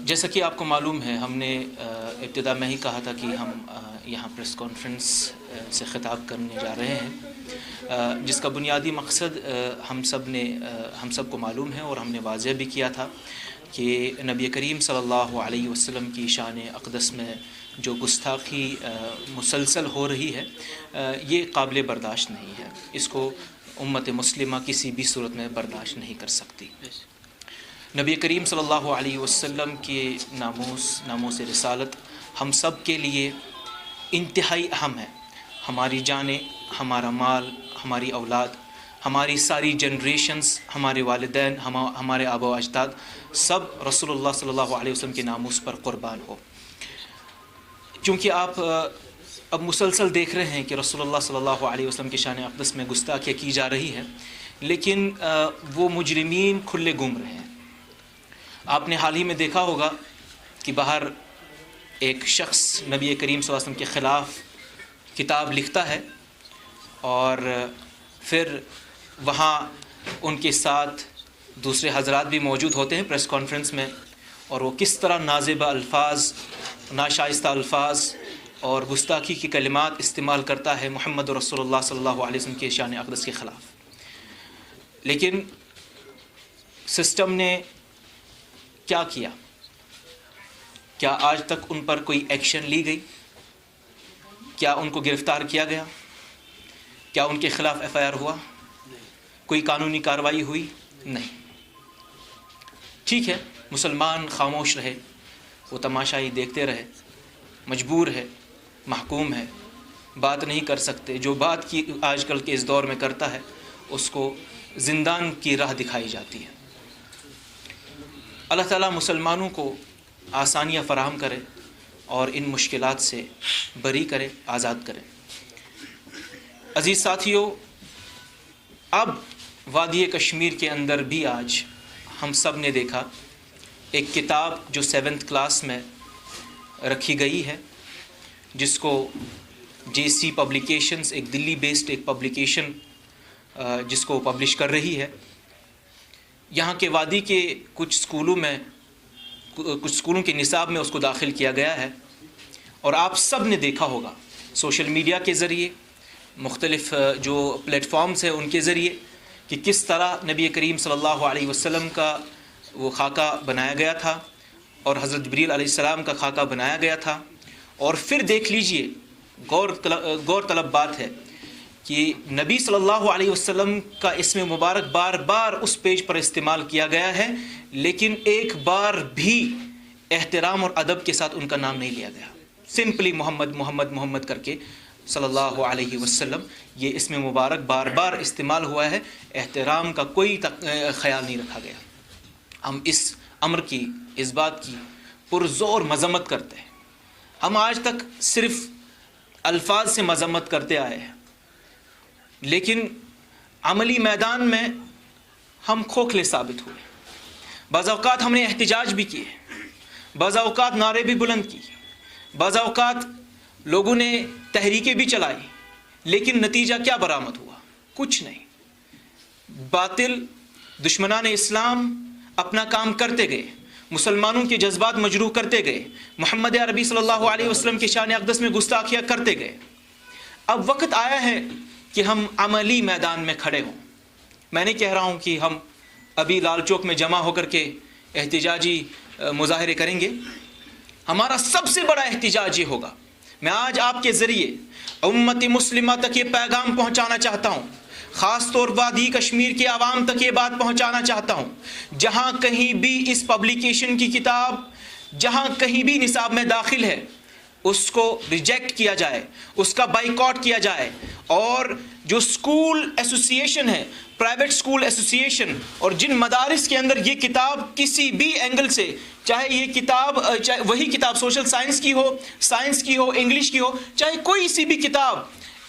جیسا کہ آپ کو معلوم ہے، ہم نے ابتدا میں ہی کہا تھا کہ ہم یہاں پریس کانفرنس سے خطاب کرنے جا رہے ہیں، جس کا بنیادی مقصد ہم سب کو معلوم ہے اور ہم نے واضح بھی کیا تھا کہ نبی کریم صلی اللہ علیہ وسلم کی شان اقدس میں جو گستاخی مسلسل ہو رہی ہے یہ قابل برداشت نہیں ہے، اس کو امت مسلمہ کسی بھی صورت میں برداشت نہیں کر سکتی۔ نبی کریم صلی اللہ علیہ وسلم کے ناموس رسالت ہم سب کے لیے انتہائی اہم ہے۔ ہماری جانیں، ہمارا مال، ہماری اولاد، ہماری ساری جنریشنز، ہمارے والدین، ہمارے آبا و اجداد، سب رسول اللہ صلی اللہ علیہ وسلم کے ناموس پر قربان ہو۔ چونکہ آپ اب مسلسل دیکھ رہے ہیں کہ رسول اللہ صلی اللہ علیہ وسلم کی شان اقدس میں گستاخیاں کی جا رہی ہے، لیکن وہ مجرمین کھلے گھوم رہے ہیں۔ آپ نے حال ہی میں دیکھا ہوگا کہ باہر ایک شخص نبی کریم صلی اللہ علیہ وسلم کے خلاف کتاب لکھتا ہے اور پھر وہاں ان کے ساتھ دوسرے حضرات بھی موجود ہوتے ہیں پریس کانفرنس میں، اور وہ کس طرح نازیبہ الفاظ، ناشائستہ الفاظ اور گستاخی کی کلمات استعمال کرتا ہے محمد رسول اللہ صلی اللہ علیہ وسلم کے شان اقدس کے خلاف۔ لیکن سسٹم نے کیا کیا؟ کیا آج تک ان پر کوئی ایکشن لی گئی؟ کیا ان کو گرفتار کیا گیا؟ کیا ان کے خلاف ایف آئی آر ہوا؟ کوئی قانونی کارروائی ہوئی؟ نہیں۔ ٹھیک ہے، مسلمان خاموش رہے، وہ تماشائی دیکھتے رہے، مجبور ہے، محکوم ہے، بات نہیں کر سکتے۔ جو بات کی آج کل کے اس دور میں کرتا ہے اس کو زندان کی راہ دکھائی جاتی ہے۔ اللہ تعالیٰ مسلمانوں کو آسانیاں فراہم کرے اور ان مشکلات سے بری کرے، آزاد کرے۔ عزیز ساتھیو، اب وادی کشمیر کے اندر بھی آج ہم سب نے دیکھا ایک کتاب جو 7th کلاس میں رکھی گئی ہے، جس کو JC پبلیکیشنز، ایک دلی بیسڈ ایک پبلیکیشن جس کو پبلش کر رہی ہے۔ یہاں کے وادی کے کچھ اسکولوں کے نصاب میں اس کو داخل کیا گیا ہے، اور آپ سب نے دیکھا ہوگا سوشل میڈیا کے ذریعے، مختلف جو پلیٹ فارمز ہیں ان کے ذریعے، کہ کس طرح نبی کریم صلی اللہ علیہ وسلم کا وہ خاکہ بنایا گیا تھا اور حضرت جبریل علیہ السلام کا خاکہ بنایا گیا تھا۔ اور پھر دیکھ لیجئے، غور طلب بات ہے کہ نبی صلی اللہ علیہ وسلم کا اسم مبارک بار بار اس پیج پر استعمال کیا گیا ہے، لیکن ایک بار بھی احترام اور ادب کے ساتھ ان کا نام نہیں لیا گیا۔ سمپلی محمد محمد محمد کر کے صلی اللہ علیہ وسلم، یہ اسم مبارک بار بار استعمال ہوا ہے، احترام کا کوئی خیال نہیں رکھا گیا۔ ہم اس امر کی، اس بات کی پرزور مذمت کرتے ہیں۔ ہم آج تک صرف الفاظ سے مذمت کرتے آئے ہیں، لیکن عملی میدان میں ہم کھوکھلے ثابت ہوئے۔ بعض اوقات ہم نے احتجاج بھی کیے، بعض اوقات نعرے بھی بلند کی، بعض اوقات لوگوں نے تحریکیں بھی چلائی، لیکن نتیجہ کیا برآمد ہوا؟ کچھ نہیں۔ باطل دشمنان اسلام اپنا کام کرتے گئے، مسلمانوں کے جذبات مجروح کرتے گئے، محمد عربی صلی اللہ علیہ وسلم کے شان اقدس میں گستاخیاں کرتے گئے۔ اب وقت آیا ہے کہ ہم عملی میدان میں کھڑے ہوں۔ میں نہیں کہہ رہا ہوں کہ ہم ابھی لال چوک میں جمع ہو کر کے احتجاجی مظاہرے کریں گے۔ ہمارا سب سے بڑا احتجاج یہ ہوگا، میں آج آپ کے ذریعے امت مسلمہ تک یہ پیغام پہنچانا چاہتا ہوں، خاص طور وادی کشمیر کے عوام تک یہ بات پہنچانا چاہتا ہوں، جہاں کہیں بھی اس پبلیکیشن کی کتاب جہاں کہیں بھی نصاب میں داخل ہے اس کو ریجیکٹ کیا جائے، اس کا بائیکاٹ کیا جائے، اور جو اسکول ایسوسیشن ہے، پرائیویٹ اسکول ایسوسیشن، اور جن مدارس کے اندر یہ کتاب کسی بھی اینگل سے، چاہے یہ کتاب وہی کتاب سوشل سائنس کی ہو، سائنس کی ہو، انگلش کی ہو، چاہے کوئی سی بھی کتاب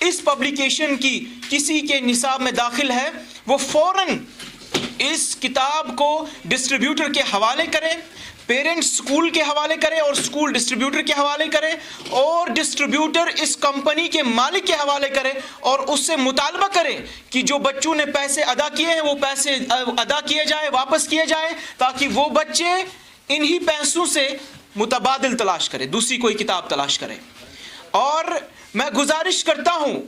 اس پبلیکیشن کی کسی کے نصاب میں داخل ہے، وہ فوراً اس کتاب کو ڈسٹریبیوٹر کے حوالے کریں، پیرنٹس اسکول کے حوالے کریں اور اسکول ڈسٹریبیوٹر کے حوالے کریں، اور ڈسٹریبیوٹر اس کمپنی کے مالک کے حوالے کریں اور اس سے مطالبہ کریں کہ جو بچوں نے پیسے ادا کیے ہیں وہ پیسے ادا کیے جائے، واپس کیے جائے، تاکہ وہ بچے انہی پیسوں سے متبادل تلاش کرے، دوسری کوئی کتاب تلاش کرے۔ اور میں گزارش کرتا ہوں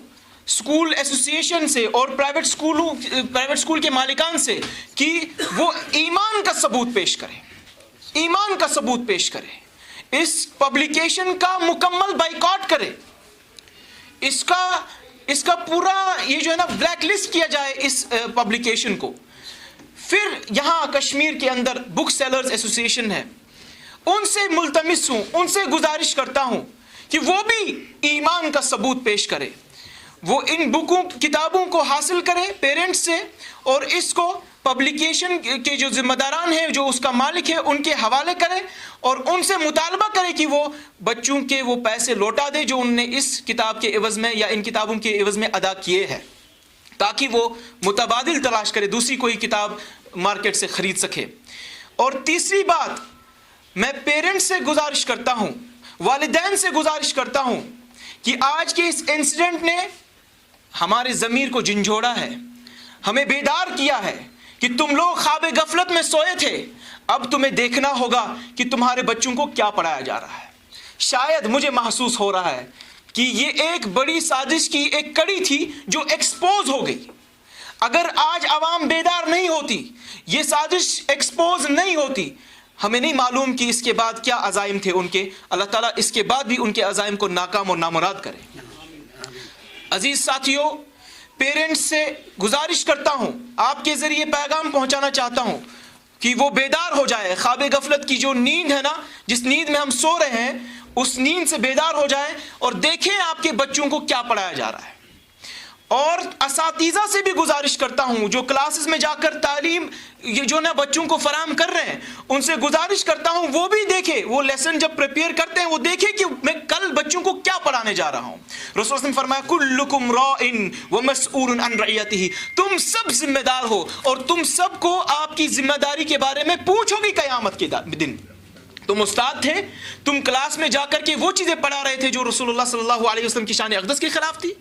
اسکول ایسوسی ایشن سے اور پرائیویٹ اسکول کے مالکان سے کہ وہ ایمان کا ثبوت پیش کرے، ایمان کا ثبوت پیش کرے، اس پبلیکیشن کا مکمل بائیکاٹ کرے، اس کا پورا یہ جو ہے نا بلیک لسٹ کیا جائے اس پبلیکیشن کو۔ پھر یہاں کشمیر کے اندر بک سیلرز ایسوسی ایشن ہے، ان سے ملتمس ہوں، ان سے گزارش کرتا ہوں کہ وہ بھی ایمان کا ثبوت پیش کرے، وہ ان کتابوں کو حاصل کرے پیرنٹس سے، اور اس کو پبلیکیشن کے جو ذمہ داران ہیں، جو اس کا مالک ہے، ان کے حوالے کرے، اور ان سے مطالبہ کرے کہ وہ بچوں کے وہ پیسے لوٹا دے جو ان نے اس کتاب کے عوض میں یا ان کتابوں کے عوض میں ادا کیے ہیں، تاکہ وہ متبادل تلاش کرے، دوسری کوئی کتاب مارکیٹ سے خرید سکے۔ اور تیسری بات، میں پیرنٹس سے گزارش کرتا ہوں، والدین سے گزارش کرتا ہوں کہ آج کے اس انسیڈنٹ نے ہمارے ضمیر کو جھنجھوڑا ہے، ہمیں بیدار کیا ہے کہ تم لوگ خواب غفلت میں سوئے تھے، اب تمہیں دیکھنا ہوگا کہ تمہارے بچوں کو کیا پڑھایا جا رہا ہے۔ شاید مجھے محسوس ہو رہا ہے کہ یہ ایک بڑی سازش کی ایک کڑی تھی جو ایکسپوز ہو گئی۔ اگر آج عوام بیدار نہیں ہوتی، یہ سازش ایکسپوز نہیں ہوتی، ہمیں نہیں معلوم کہ اس کے بعد کیا عزائم تھے ان کے۔ اللہ تعالیٰ اس کے بعد بھی ان کے عزائم کو ناکام اور نامراد کرے۔ عزیز ساتھیوں، پیرنٹس سے گزارش کرتا ہوں، آپ کے ذریعے پیغام پہنچانا چاہتا ہوں کہ وہ بیدار ہو جائے، خواب غفلت کی جو نیند ہے نا، جس نیند میں ہم سو رہے ہیں، اس نیند سے بیدار ہو جائے اور دیکھیں آپ کے بچوں کو کیا پڑھایا جا رہا ہے۔ اور اساتذہ سے بھی گزارش کرتا ہوں جو کلاسز میں جا کر تعلیم یہ جو نا بچوں کو فراہم کر رہے ہیں، ان سے گزارش کرتا ہوں وہ بھی دیکھیں، وہ لیسن جب پریپیئر کرتے ہیں وہ دیکھیں کہ میں کل بچوں کو کیا پڑھانے جا رہا ہوں۔ رسول اللہ نے فرمایا کلکم راء ومسئول عن رعیتہ، تم سب ذمہ دار ہو اور تم سب کو آپ کی ذمہ داری کے بارے میں پوچھو گی قیامت کے دن۔ تم استاد تھے، تم کلاس میں جا کر کے وہ چیزیں پڑھا رہے تھے جو رسول اللہ صلی اللہ علیہ وسلم کی شان اقدس کے خلاف تھی،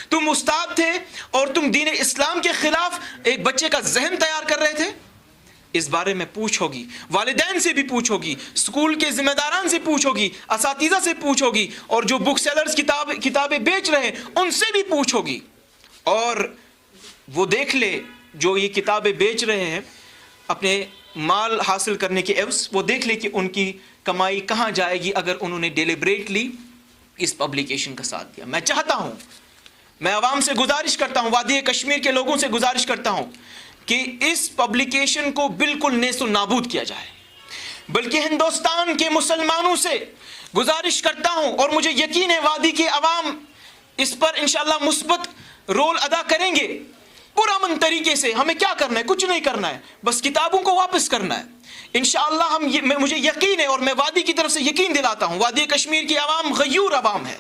تم استاد تھے اور تم دین اسلام کے خلاف ایک بچے کا ذہن تیار کر رہے تھے، اس بارے میں پوچھو گی، والدین سے بھی پوچھو گی، اسکول کے ذمہ داران سے پوچھو گی، اساتذہ سے پوچھو گی، اور جو بک سیلرز کتابیں بیچ رہے ہیں ان سے بھی پوچھو گی۔ اور وہ دیکھ لے جو یہ کتابیں بیچ رہے ہیں اپنے مال حاصل کرنے کے عوض، وہ دیکھ لے کہ ان کی کمائی کہاں جائے گی اگر انہوں نے ڈیلیبریٹلی اس پبلیکیشن کا ساتھ دیا۔ میں چاہتا ہوں، میں عوام سے گزارش کرتا ہوں، وادی کشمیر کے لوگوں سے گزارش کرتا ہوں کہ اس پبلیکیشن کو بالکل نیست و نابود کیا جائے، بلکہ ہندوستان کے مسلمانوں سے گزارش کرتا ہوں، اور مجھے یقین ہے وادی کے عوام اس پر انشاءاللہ مثبت رول ادا کریں گے پرامن طریقے سے۔ ہمیں کیا کرنا ہے؟ کچھ نہیں کرنا ہے، بس کتابوں کو واپس کرنا ہے انشاءاللہ۔ مجھے یقین ہے اور میں وادی کی طرف سے یقین دلاتا ہوں، وادی کشمیر کی عوام غیور عوام ہے،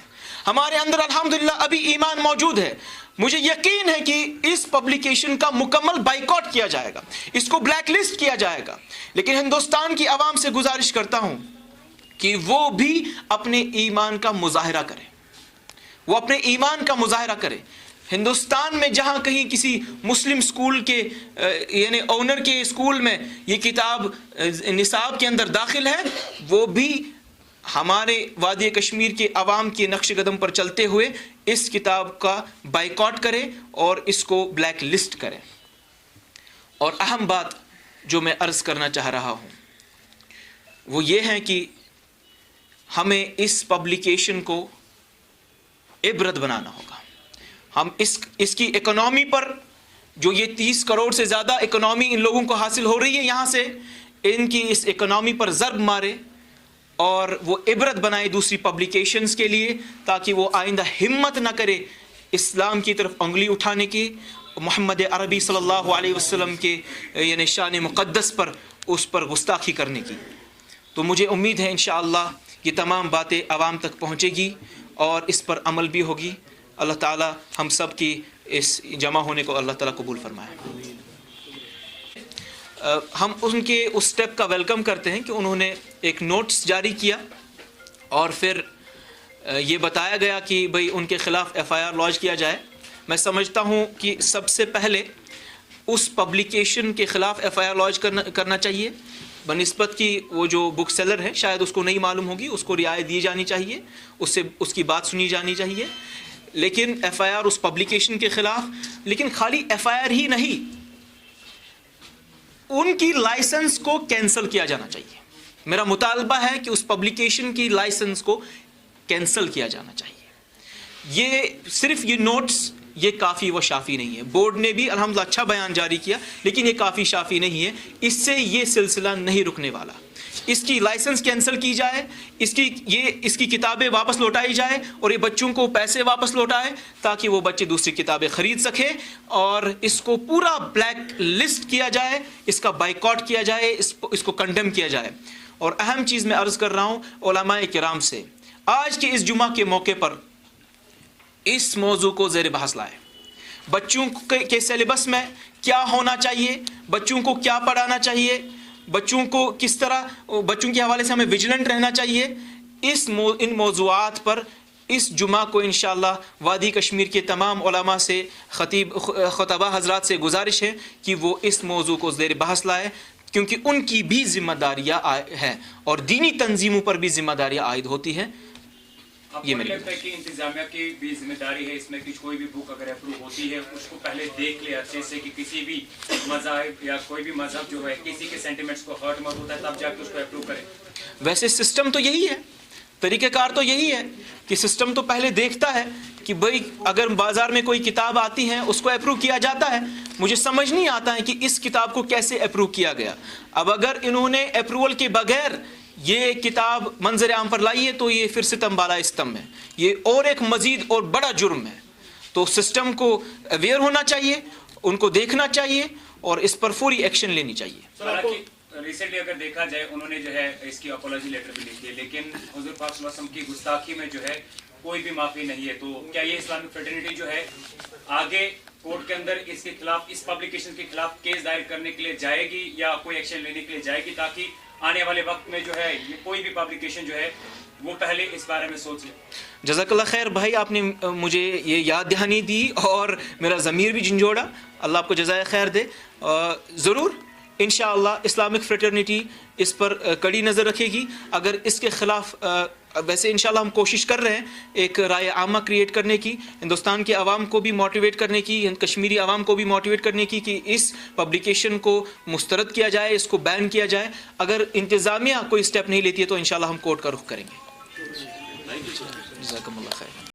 ہمارے اندر الحمدللہ ابھی ایمان موجود ہے۔ مجھے یقین ہے کہ اس پبلیکیشن کا مکمل بائیکاٹ کیا جائے گا، اس کو بلیک لسٹ کیا جائے گا، لیکن ہندوستان کی عوام سے گزارش کرتا ہوں کہ وہ بھی اپنے ایمان کا مظاہرہ کرے، وہ اپنے ایمان کا مظاہرہ کرے۔ ہندوستان میں جہاں کہیں کسی مسلم سکول کے یعنی اونر کے سکول میں یہ کتاب نصاب کے اندر داخل ہے، وہ بھی ہمارے وادی کشمیر کے عوام کے نقش قدم پر چلتے ہوئے اس کتاب کا بائیکاٹ کرے اور اس کو بلیک لسٹ کرے۔ اور اہم بات جو میں عرض کرنا چاہ رہا ہوں وہ یہ ہے کہ ہمیں اس پبلیکیشن کو عبرت بنانا ہوگا۔ ہم اس کی اکنامی پر جو یہ 30 کروڑ سے زیادہ اکنامی ان لوگوں کو حاصل ہو رہی ہے، یہاں سے ان کی اس اکنامی پر ضرب مارے اور وہ عبرت بنائے دوسری پبلیکیشنز کے لیے، تاکہ وہ آئندہ ہمت نہ کرے اسلام کی طرف انگلی اٹھانے کی، محمد عربی صلی اللہ علیہ وسلم کے یعنی شان مقدس پر اس پر گستاخی کرنے کی۔ تو مجھے امید ہے انشاءاللہ یہ تمام باتیں عوام تک پہنچے گی اور اس پر عمل بھی ہوگی۔ اللہ تعالی ہم سب کی اس جمع ہونے کو اللہ تعالیٰ قبول فرمائے۔ ہم ان کے اس سٹیپ کا ویلکم کرتے ہیں کہ انہوں نے ایک نوٹس جاری کیا اور پھر یہ بتایا گیا کہ بھئی ان کے خلاف FIR لانچ کیا جائے۔ میں سمجھتا ہوں کہ سب سے پہلے اس پبلیکیشن کے خلاف FIR لانچ کرنا چاہیے، بنسبت کی وہ جو بک سیلر ہے شاید اس کو نہیں معلوم ہوگی, اس کو رعایت دی جانی چاہیے, اس کی بات سنی جانی چاہیے. لیکن ایف آئی آر اس پبلیکیشن کے خلاف, لیکن خالی ایف آئی آر ہی نہیں, ان کی لائسنس کو کینسل کیا جانا چاہیے. میرا مطالبہ ہے کہ اس پبلیکیشن کی لائسنس کو کینسل کیا جانا چاہیے. یہ صرف یہ نوٹس یہ کافی و شافی نہیں ہے. بورڈ نے بھی الحمدللہ اچھا بیان جاری کیا, لیکن یہ کافی شافی نہیں ہے. اس سے یہ سلسلہ نہیں رکنے والا. اس کی لائسنس کینسل کی جائے, اس کی کتابیں واپس لوٹائی جائے, اور یہ بچوں کو پیسے واپس لوٹائے تاکہ وہ بچے دوسری کتابیں خرید سکیں, اور اس کو پورا بلیک لسٹ کیا جائے, اس کا بائیکاٹ کیا جائے, اس کو کنڈیم کیا جائے. اور اہم چیز میں عرض کر رہا ہوں علماء کرام سے, آج کے اس جمعہ کے موقع پر اس موضوع کو زیر بحث لائے. بچوں کے سیلیبس میں کیا ہونا چاہیے, بچوں کو کیا پڑھانا چاہیے, بچوں کو کس طرح, بچوں کے حوالے سے ہمیں ویجیلنٹ رہنا چاہیے. ان موضوعات پر اس جمعہ کو انشاءاللہ وادی کشمیر کے تمام علماء سے, خطبہ حضرات سے گزارش ہے کہ وہ اس موضوع کو زیر بحث لائے, کیونکہ ان کی بھی ذمہ داریاں ہیں اور دینی تنظیموں پر بھی ذمہ داریاں عائد ہوتی ہیں. یہ میرے لگتا ہے کہ انتظامیہ کی بھی ذمہ داری ہے اس میں کہ کوئی بھی بک اگر اپروو ہوتی ہے اس کو پہلے دیکھ لے اچھے سے, کہ کسی بھی مذہب یا کوئی بھی مذہب جو ہے کسی کے سینٹیمنٹس کو ہرٹ مت ہوتا ہے تب جا کے اس کو اپروو کرے. ویسے سسٹم تو یہی ہے, طریقہ کار تو یہی ہے کہ سسٹم تو پہلے دیکھتا ہے کہ بھئی اگر بازار میں کوئی کتاب آتی ہے اس کو اپروو کیا جاتا ہے. مجھے سمجھ نہیں آتا ہے کہ اس کتاب کو کیسے اپروو کیا گیا. اب اگر انہوں نے اپروول کے بغیر یہ کتاب منظر عام پر لائی ہے تو یہ پھر ستم بالا استم ہے, یہ اور ایک مزید اور بڑا جرم ہے. تو سسٹم کو اویئر ہونا چاہیے, ان کو دیکھنا چاہیے اور اس پر فوری ایکشن لینی چاہیے. ریسنٹلی اگر دیکھا جائے انہوں نے جو ہے اس کی اپولوجی لیٹر بھی لکھی ہے, لیکن حضور پاک صلی اللہ علیہ وسلم کی گستاخی میں جو ہے کوئی بھی معافی نہیں ہے. تو کیا یہ اسلامک فریٹرنیٹی جو ہے آگے کورٹ کے اندر اس کے خلاف, اس پبلیکیشن کے خلاف کیس دائر کرنے کے لیے جائے گی یا کوئی ایکشن لینے کے لیے جائے گی, تاکہ آنے والے وقت میں جو ہے یہ کوئی بھی پبلیکیشن جو ہے وہ پہلے اس بارے میں سوچ لے؟ جزاک اللہ خیر بھائی, آپ نے مجھے یہ یاد دہانی دی اور میرا ضمیر بھی جھنجھوڑا, اللہ آپ کو جزائے خیر دے. ضرور انشاءاللہ اسلامک فریٹرنیٹی اس پر کڑی نظر رکھے گی. اگر اس کے خلاف ویسے انشاءاللہ ہم کوشش کر رہے ہیں ایک رائے عامہ کریٹ کرنے کی, ہندوستان کے عوام کو بھی موٹیویٹ کرنے کی, کشمیری عوام کو بھی موٹیویٹ کرنے کی کہ اس پبلیکیشن کو مسترد کیا جائے, اس کو بین کیا جائے. اگر انتظامیہ کوئی سٹیپ نہیں لیتی ہے تو انشاءاللہ ہم کورٹ کا رخ کریں گے. جزاکم اللہ خیر.